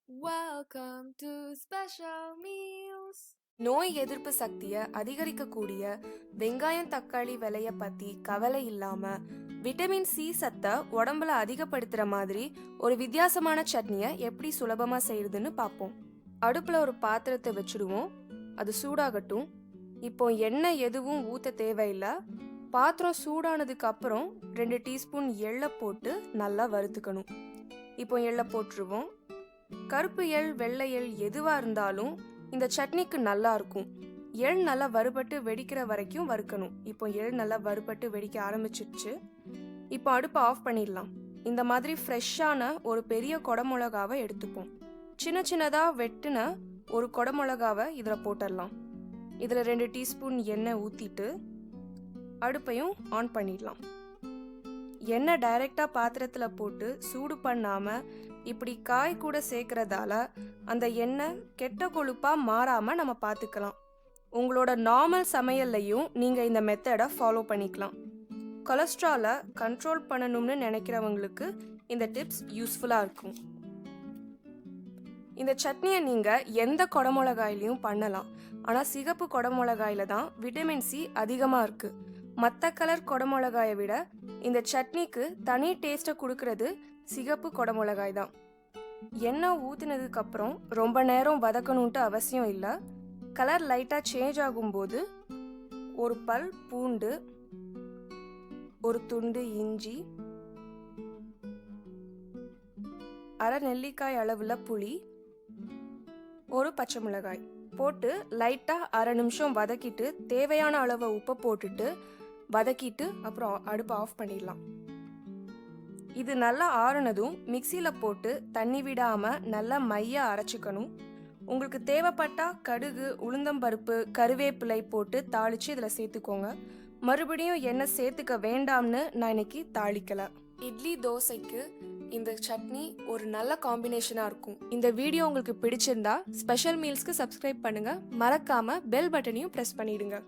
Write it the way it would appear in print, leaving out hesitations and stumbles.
Welcome to Special Meals. நோய் எதிர்ப்பு சக்தியை அதிகரிக்கக்கூடிய வெங்காயம் தக்காளி விலைய பத்தி கவலை இல்லாம விட்டமின் சி சத்தை உடம்புல அதிகப்படுத்துற மாதிரி ஒரு வித்தியாசமான சட்னியை எப்படி சுலபமா செய்யறதுன்னு பார்ப்போம். அடுப்புல ஒரு பாத்திரத்தை வச்சுடுவோம். அது சூடாகட்டும். இப்போ எண்ணெய் எதுவும் ஊத்த தேவையில்லை. பாத்திரம் சூடானதுக்கு அப்புறம் 2 டீஸ்பூன் எள்ளை போட்டு நல்லா வறுத்துக்கணும். இப்போ எள்ளை போட்டுருவோம். கருப்பு எள் வெள்ளை எள் எதுவா இருந்தாலும் இந்த சட்னிக்கு நல்லா இருக்கும். எள் நல்லா வறுபட்டு வெடிக்கிற வரைக்கும் வறுக்கணும். இப்போ எள் நல்லா வறுபட்டு வெடிக்க ஆரம்பிச்சிடுச்சு. இப்போ அடுப்பை ஆஃப் பண்ணிடலாம். இந்த மாதிரி ஃப்ரெஷ்ஷான ஒரு பெரிய கொடமிளகாவை எடுத்துப்போம். சின்ன சின்னதாக வெட்டின ஒரு கொடமிளகாவை இதில் போட்டுடலாம். இதில் 2 டீஸ்பூன் எண்ணெய் ஊற்றிட்டு அடுப்பையும் ஆன் பண்ணிடலாம். எண்ணெய் டைரெக்டாக பாத்திரத்தில் போட்டு சூடு பண்ணாமல் இப்படி காய் கூட சேர்க்கறதால அந்த எண்ணெய் கெட்ட கொழுப்பாக மாறாமல் நம்ம பார்த்துக்கலாம். உங்களோட நார்மல் சமையல்லையும் நீங்கள் இந்த மெத்தடை ஃபாலோ பண்ணிக்கலாம். கொலஸ்ட்ராலை கண்ட்ரோல் பண்ணணும்னு நினைக்கிறவங்களுக்கு இந்த டிப்ஸ் யூஸ்ஃபுல்லாக இருக்கும். இந்த சட்னியை நீங்கள் எந்த கொடமிளகாயிலையும் பண்ணலாம். ஆனால் சிகப்பு கொடமிளகாயில தான் விட்டமின் சி அதிகமாக இருக்குது. மற்ற கலர் கொடமிளகாயை விட இந்த சட்னிக்கு தனி டேஸ்ட்டை கொடுக்கறது சிகப்பு கொடமிளகாய் தான். எண்ணெய் ஊற்றினதுக்கு அப்புறம் ரொம்ப நேரம் வதக்கணுன்ட்டு அவசியம் இல்லை. கலர் லைட்டாக சேஞ்ச் ஆகும்போது ஒரு பல் பூண்டு, ஒரு துண்டு இஞ்சி, அரை நெல்லிக்காய் அளவில் புளி, ஒரு பச்சை மிளகாய் போட்டு லைட்டாக அரை நிமிஷம் வதக்கிட்டு தேவையான அளவு உப்பை போட்டுட்டு வதக்கிட்டு அப்புறம் அடுப்பை ஆஃப் பண்ணிடலாம். இது நல்லா ஆறுனதும் மிக்சியில் போட்டு தண்ணி விடாமல் நல்லா மையாக அரைச்சிக்கணும். உங்களுக்கு தேவைப்பட்டா கடுகு, உளுந்தம்பருப்பு, கருவேப்பிலை போட்டு தாளித்து இதில் சேர்த்துக்கோங்க. மறுபடியும் எண்ணெய் சேர்த்துக்க வேண்டாம்னு நான் இன்னைக்கு தாளிக்கலை. இட்லி தோசைக்கு இந்த சட்னி ஒரு நல்ல காம்பினேஷனாக இருக்கும். இந்த வீடியோ உங்களுக்கு பிடிச்சிருந்தா ஸ்பெஷல் மீல்ஸ்க்கு சப்ஸ்கிரைப் பண்ணுங்கள். மறக்காமல் பெல் பட்டனையும் ப்ரெஸ் பண்ணிடுங்க.